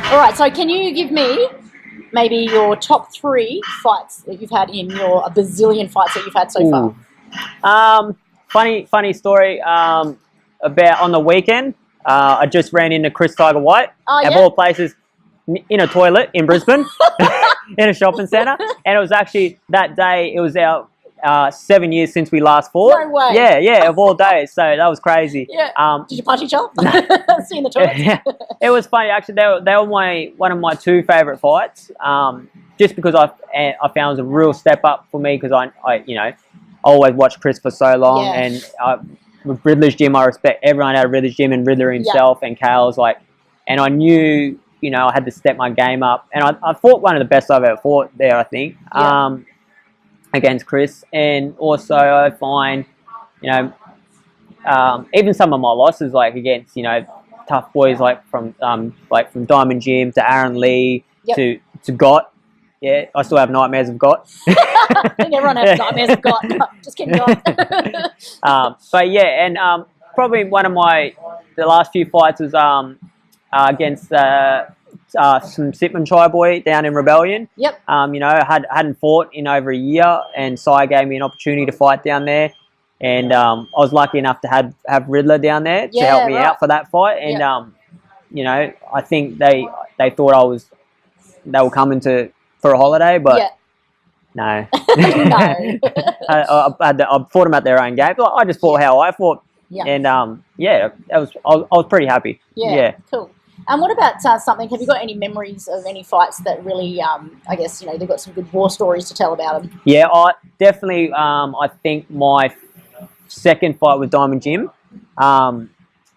All right, so can you give me maybe your top 3 fights that you've had in your a bazillion fights that you've had so far? Funny story. About on the weekend, I just ran into Chris Tiger White, of all places, in a toilet in Brisbane, in a shopping centre, and it was actually that day. It was our 7 years since we last fought. No way. Yeah, of all days. So that was crazy. Yeah. Did you punch each other? See in the toilet? Yeah. It was funny actually. They were one of my 2 favourite fights. Just because I found it was a real step up for me because I always watched Chris for so long, and with Riddler's gym, I respect everyone out of Riddler's gym and Riddler himself and Kale's and I knew I had to step my game up, and I fought one of the best I've ever fought there, I think. Against Chris, and also I find, even some of my losses, against tough boys from Diamond Gym to Aaron Lee to Gott. Yeah, I still have nightmares of Gott. I think everyone has nightmares of Gott. Just kidding, going. But yeah, and probably one of the last few fights was against some Sipman Chai boy down in Rebellion. Yep. Hadn't fought in over a year, and Sai gave me an opportunity to fight down there, and I was lucky enough to have Riddler down there to help me out for that fight, and I think they thought they were coming for a holiday, but no. No. I fought them at their own game. I just fought how I fought, and I was pretty happy. Yeah. Cool. And what about something? Have you got any memories of any fights that really, I guess, they've got some good war stories to tell about them? Yeah, I definitely. I think my second fight with Diamond Gym, I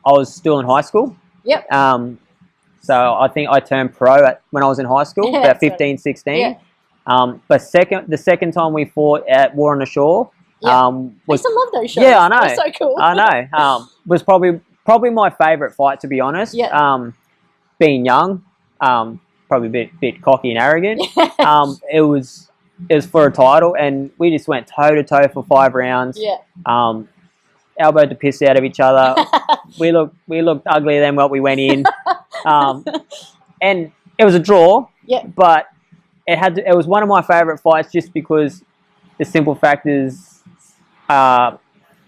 was still in high school. Yep. So I think I turned pro when I was in high school, about 15, 16. Yeah. But the second time we fought at War on the Shore, I used to love those shows. Yeah, I know. They're so cool. I know. Was probably my favourite fight, to be honest. Yeah. Being young, probably a bit cocky and arrogant. It was for a title, and we just went toe to toe for 5 rounds. Yeah. Elbowed the piss out of each other. we looked uglier than what we went in. And it was a draw. Yeah. But it was one of my favourite fights just because the simple fact is, I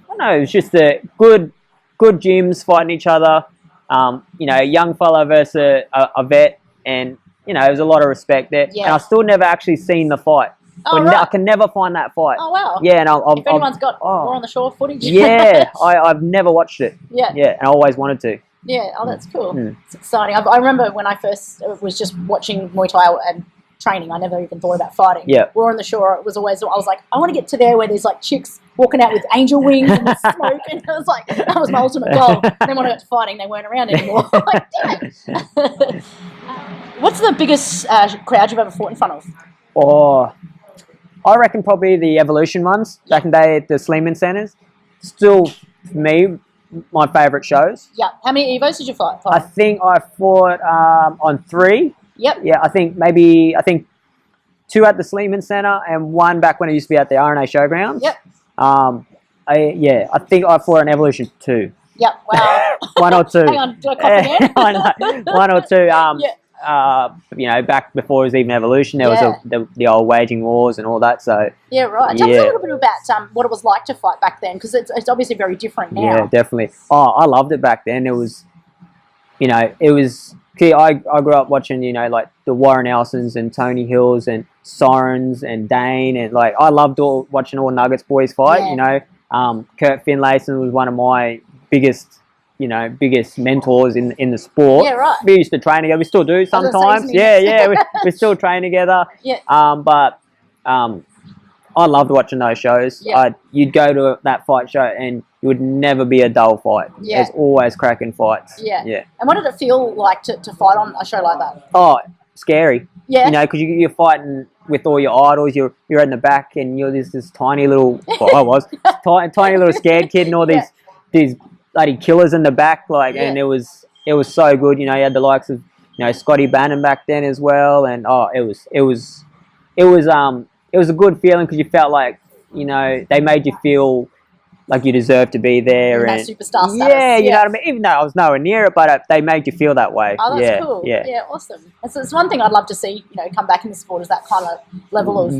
don't know, it was just a good gyms fighting each other. A young fella versus a vet, and it was a lot of respect there. Yeah. And I still never actually seen the fight. Oh, right. I can never find that fight. Oh wow! Yeah, and if anyone's got War on the Shore footage, yeah, I've never watched it. Yeah, yeah, and I always wanted to. Yeah, that's cool. It's exciting. I remember when I first was just watching Muay Thai and training. I never even thought about fighting. Yeah, War on the Shore. It was always. I was like, I want to get to there where there's chicks walking out with angel wings and smoke, and I was like, that was my ultimate goal. And then when I got to fighting, they weren't around anymore. Like, damn it. What's the biggest crowd you've ever fought in front of? Oh, I reckon probably the Evolution ones back in the day at the Sleeman Centres. Still, for me, my favourite shows. Yeah. How many Evos did you fight? I think I fought on 3. Yep. Yeah, I think 2 at the Sleeman Centre and 1 back when it used to be at the RNA Showgrounds. Yep. I think I fought an Evolution 2. Yep. Wow. 1 or 2. Hang on, do I copy again? I know. 1 or 2. Back before it was even Evolution, there was the old waging wars and all that. So yeah, right. Tell us a little bit about what it was like to fight back then, because it's obviously very different now. Yeah, definitely. Oh, I loved it back then. It was, it was. I grew up watching, like the Warren Nelsons and Tony Hills and Sirens and Dane, and I loved watching all Nuggets boys fight. Yeah. Kurt Finlayson was one of my biggest mentors in the sport. Yeah, right. We used to train together. We still do sometimes. Yeah. We still train together. Yeah. But I loved watching those shows. Yeah. You'd go to that fight show and it would never be a dull fight. Yeah. There's always cracking fights. Yeah. Yeah. And what did it feel like to fight on a show like that? Oh, scary. Yeah. Because you're fighting with all your idols. You're in the back and you're this tiny little. Well, I was tiny little scared kid, and all these bloody killers in the back. And it was so good. You had the likes of Scotty Bannon back then as well, and it was a good feeling because you felt like they made you feel like you deserve to be there, that and superstar status. yeah, you know what I mean. Even though I was nowhere near it, but they made you feel that way. Oh, that's cool. Yeah, Yeah, awesome. It's one thing I'd love to see, come back in the sport, is that kind of level of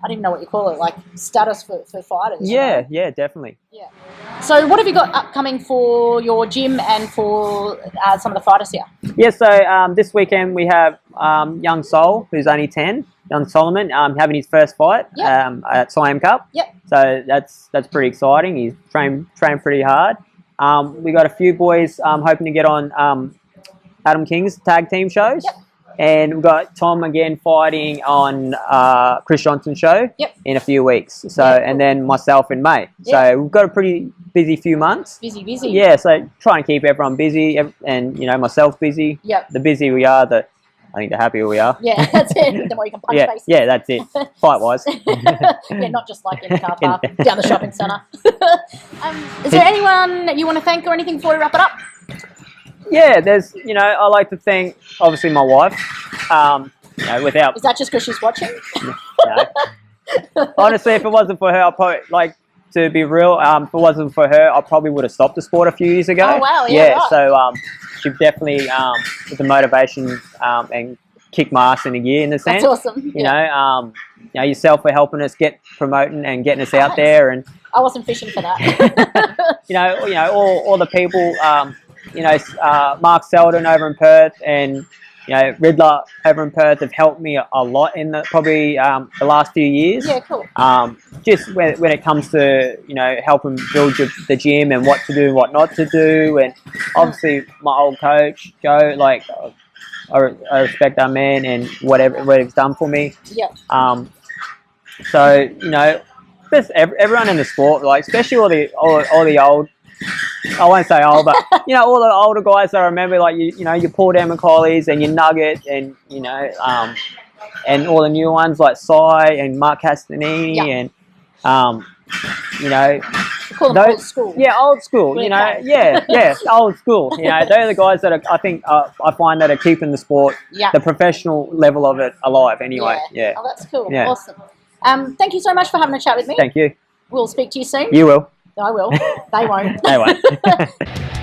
I don't even know what you call it, like status for fighters. Yeah, yeah, definitely. Yeah. So what have you got upcoming for your gym and for some of the fighters here? Yeah, so this weekend we have young Sol, who's only 10, young Solomon, having his first fight at Siam Cup. Yep. So that's pretty exciting. He's trained pretty hard. We got a few boys hoping to get on Adam King's tag team shows. Yep. And we've got Tom again fighting on Chris Johnson's show in a few weeks. So and then myself in May. So we've got a pretty busy few months. Busy. Yeah, so try and keep everyone busy and myself busy. Yep. The busier we are, I think the happier we are. Yeah, that's it. The more you can punch faces. Yeah, that's it. Fight wise. Yeah, not just like in the car park down the shopping centre. Is there anyone that you want to thank or anything before we wrap it up? Yeah, there's, I like to thank, obviously, my wife. Without... Is that just because she's watching? No. Honestly, if it wasn't for her, I'd probably, to be real, if it wasn't for her, I probably would have stopped the sport a few years ago. Oh, wow, yeah, right. So she definitely was the motivation and kicked my ass in a gear, in a sense. That's awesome. Yourself for helping us get promoting and getting us out there. And I wasn't fishing for that. all the people... Mark Selden over in Perth and, Riddler over in Perth have helped me a lot in the last few years. Yeah, cool. Just when it comes to, helping build the gym and what to do and what not to do. And obviously my old coach, Joe, I respect that man and what he's done for me. Yeah. So, just everyone in the sport, especially all the old, I won't say old, but all the older guys I remember, your Paul Dan McCauley's and your Nugget, and and all the new ones like Cy and Mark Castanini, and call them old school. Yeah, old school. Old school. They're the guys that I think I find that are keeping the sport, the professional level of it alive. Anyway, yeah. Oh, that's cool. Yeah. Awesome. Thank you so much for having a chat with me. Thank you. We'll speak to you soon. You will. I will. They won't. They won't.